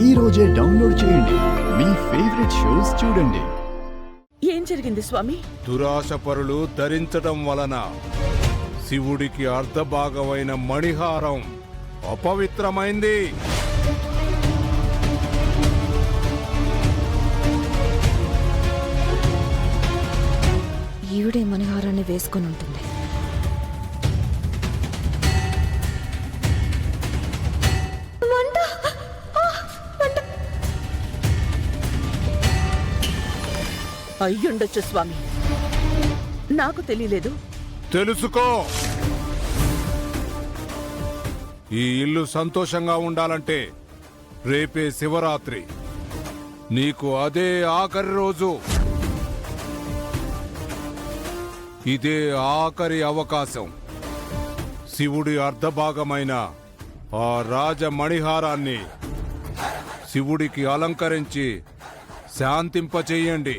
ఈ రోజే డౌన్లోడ్ చేయండి. మీ ఫేవరెట్ షోస్ చూడండి. ఏం జరిగింది స్వామి? దురాశపరులు ధరించడం వలన శివుడికి అర్ధభాగమైన మణిహారం అపవిత్రమైంది. ఈవిడే మణిహారాన్ని వేసుకొని ఉంటుంది. అయ్యుండొచ్చు స్వామి, నాకు తెలియలేదు. తెలుసుకో, ఈ ఇల్లు సంతోషంగా ఉండాలంటే రేపే శివరాత్రి. నీకు అదే ఆఖరి రోజు. ఇదే ఆఖరి అవకాశం. శివుడి అర్ధభాగమైన ఆ రాజమణిహారాన్ని శివుడికి అలంకరించి శాంతింపచేయండి.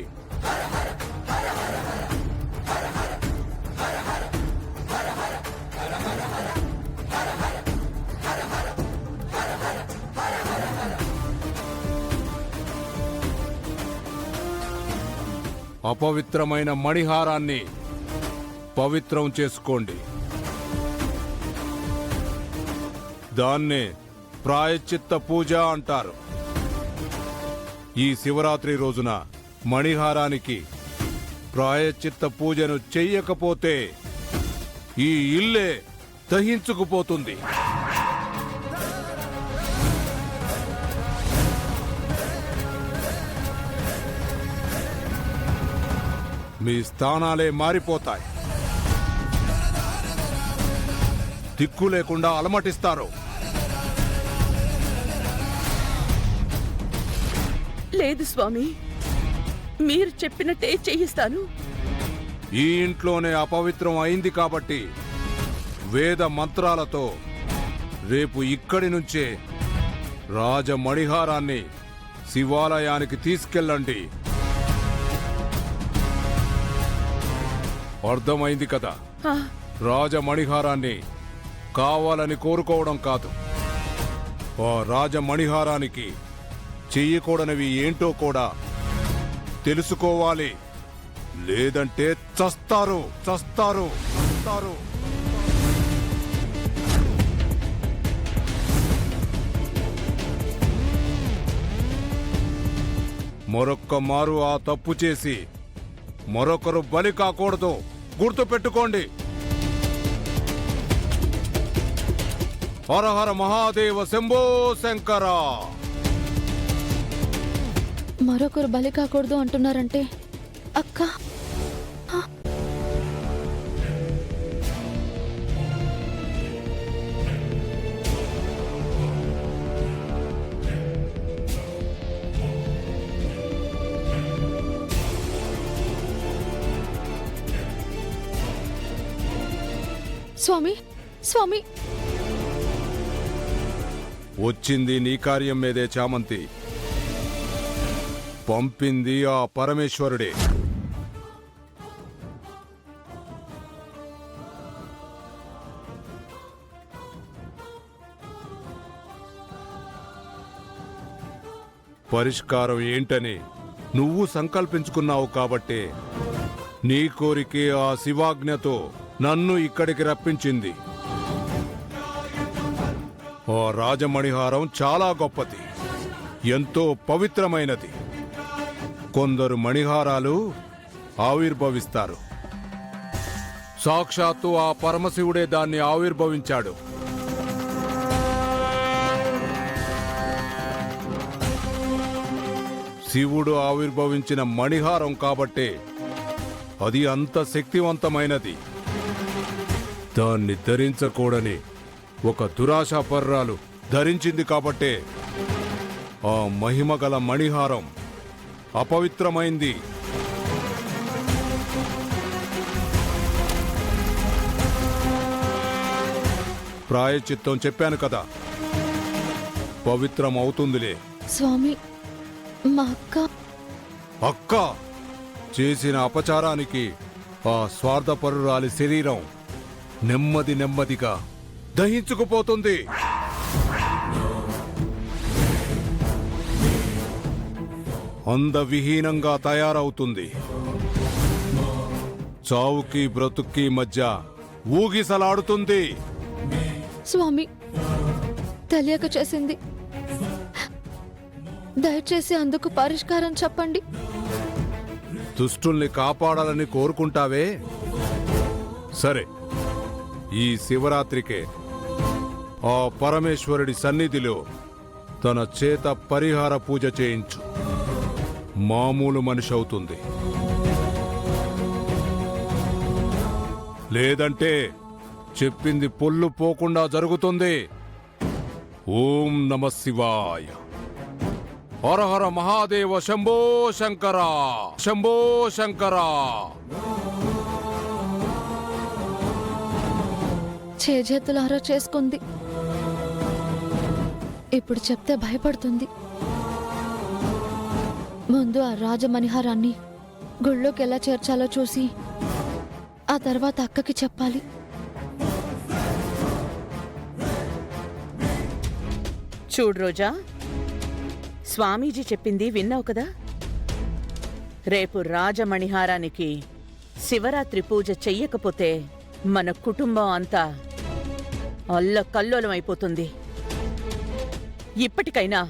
అపవిత్రమైన మణిహారాన్ని పవిత్రం చేసుకోండి. దాన్నే ప్రాయశ్చిత్త పూజ అంటారు. ఈ శివరాత్రి రోజున మణిహారానికి ప్రాయశ్చిత్త పూజను చెయ్యకపోతే ఈ ఇల్లే దహించుకుపోతుంది. మీ స్థానాలే మారిపోతాయి. దిక్కు లేకుండా అలమటిస్తారు. లేదు స్వామి, మీరు చెప్పినట్టే చేయిస్తాను. ఈ ఇంట్లోనే అపవిత్రం అయింది కాబట్టి వేద మంత్రాలతో రేపు ఇక్కడి నుంచే రాజమణిహారాన్ని శివాలయానికి తీసుకెళ్ళండి. అర్థమైంది కదా? రాజమణిహారాన్ని కావాలని కోరుకోవడం కాదు, ఆ రాజమణిహారానికి చెయ్యకూడనివి ఏంటో కూడా తెలుసుకోవాలి. లేదంటే చస్తారు చస్తారు చస్తారు. మరొక్క మారు ఆ తప్పు చేసి మరొకరు బలి కాకూడదు. గుర్తు పెట్టుకోండి. హర హర మహాదేవ శంభో శంకర. మరొకరు బలి కాకూడదు అంటున్నారంటే అక్క, స్వామి స్వామి, వచ్చింది నీ కార్యం మీదే చామంతి. పంపింది ఆ పరమేశ్వరుడే. పరిష్కారం ఏంటని నువ్వు సంకల్పించుకున్నావు కాబట్టే నీ కోరికే ఆ శివాజ్ఞతో నన్ను ఇక్కడికి రప్పించింది. ఆ రాజమణిహారం చాలా గొప్పది, ఎంతో పవిత్రమైనది. కొందరు మణిహారాలు ఆవిర్భవిస్తారు. సాక్షాత్తు ఆ పరమశివుడే దాన్ని ఆవిర్భవించాడు. శివుడు ఆవిర్భవించిన మణిహారం కాబట్టే అది అంత శక్తివంతమైనది. దాన్ని ధరించకూడని ఒక దురాశాపర్రాలు ధరించింది కాబట్టే ఆ మహిమగల మణిహారం అపవిత్రమైంది. ప్రాయశ్చిత్తం చెప్పాను కదా, పవిత్రం అవుతుందిలే. స్వామి, మా అక్క చేసిన అపచారానికి ఆ స్వార్థపరురాలి శరీరం నెమ్మది నెమ్మదిగా దహించుకుపోతుంది. అందవిహీనంగా తయారవుతుంది. చావుకి బ్రతుక్కి మధ్య ఊగిసలాడుతుంది. స్వామి తెలియక చేసింది. దయచేసి అందుకు పరిష్కారం చెప్పండి. దుష్టుల్ని కాపాడాలని కోరుకుంటావే, సరే, ఈ శివరాత్రికే ఆ పరమేశ్వరుడి సన్నిధిలో తన చేత పరిహార పూజ చేయించు. మామూలు మనిషి అవుతుంది. లేదంటే చెప్పింది పొల్లు పోకుండా జరుగుతుంది. ఓం నమ శివాయ. హర హర మహాదేవ శంభో శంకర శంభో శంకర. చేతులారా చేసుకుంది. ఇప్పుడు చెప్తే భయపడుతుంది. ముందు ఆ రాజమణిహారాన్ని గుళ్ళోకి ఎలా చేర్చాలో చూసి ఆ తర్వాత అక్కకి చెప్పాలి. చూడు రోజా, స్వామీజీ చెప్పింది విన్నావు కదా. రేపు రాజమణిహారానికి శివరాత్రి పూజ చెయ్యకపోతే మన కుటుంబం అంతా అల్లకల్లోలమైపోతుంది. ఇప్పటికైనా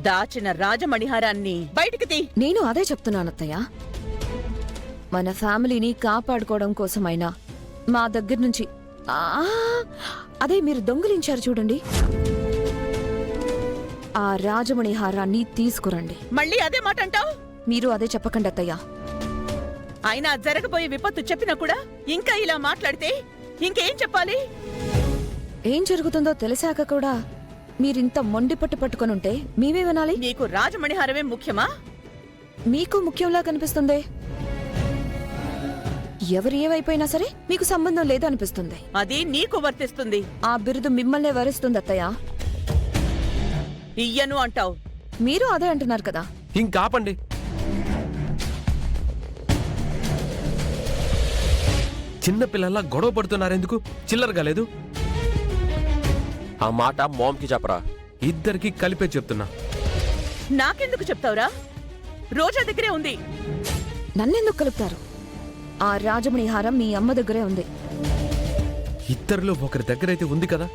దాచిన రాజమణిహారాన్ని బయటికి తీ. నేను అదే చెప్తున్నానత్తయ్య. మన ఫ్యామిలీని కాపాడుకోవడం కోసమైనా మా దగ్గర నుంచి అదే మీరు దొంగిలించారు చూడండి, ఆ రాజమణిహారాన్ని తీసుకురండి. మళ్ళీ అదే మాట అంటావు? మీరు అదే చెప్పకండి అత్తయ్య. అయినా జరగబోయే విపత్తు చెప్పినా కూడా ఇంకా ఇలా మాట్లాడితే ఇంకేం చెప్పాలి? ఏం జరుగుతుందో తెలిసాక కూడా మీరింత మొండి పట్టు పట్టుకొనుంటే మేమే వినాలి. నీకు రాజమణిహారమే ముఖ్యమా? మీకు ముఖ్యంలా కనిపిస్తుంది. ఎవరు ఏవైపోయినా సరే మీకు సంబంధం లేదు అనిపిస్తుంది. అది నీకు వర్తిస్తుంది. ఆ బిరుదు మిమ్మల్నే వరిస్తుంది అత్తయ్య. ఇయ్యను అంటావు. మీరు అదే అంటున్నారు కదా. ఇంకాపండి. చిన్నపిల్లల్లా గొడవ పడుతున్నారెందుకు? చిల్లరగా లేదు. ఆ మాట మామ్కి చెప్పరా. ఇద్దరికి కలిపే చెప్తున్నా. నాకెందుకు చెప్తావురా? రోజా దగ్గరే ఉంది. నన్నెందుకు కలుపుతారు? ఆ రాజమణిహారం మీ అమ్మ దగ్గరే ఉంది. ఇద్దరిలో ఒకరి దగ్గరైతే ఉంది కదా.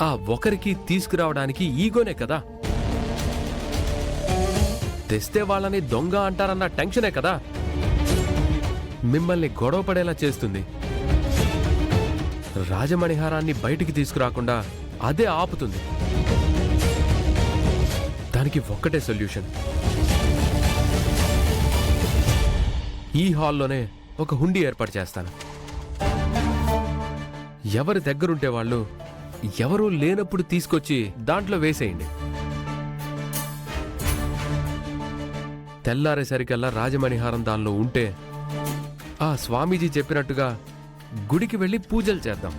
ఆ ఒకరికి తీసుకురావడానికి ఈగోనే కదా. తెస్తే వాళ్ళని దొంగ అంటారన్న టెన్షనే కదా మిమ్మల్ని గొడవ పడేలా చేస్తుంది. రాజమణిహారాన్ని బయటికి తీసుకురాకుండా అదే ఆపుతుంది. దానికి ఒక్కటే సొల్యూషన్. ఈ హాల్లోనే ఒక హుండీ ఏర్పాటు చేస్తాను. ఎవరి దగ్గరుంటే వాళ్ళు ఎవరూ లేనప్పుడు తీసుకొచ్చి దాంట్లో వేసేయండి. తెల్లారేసరికల్లా రాజమణిహారం దానిలో ఉంటే ఆ స్వామీజీ చెప్పినట్టుగా గుడికి వెళ్ళి పూజలు చేద్దాం.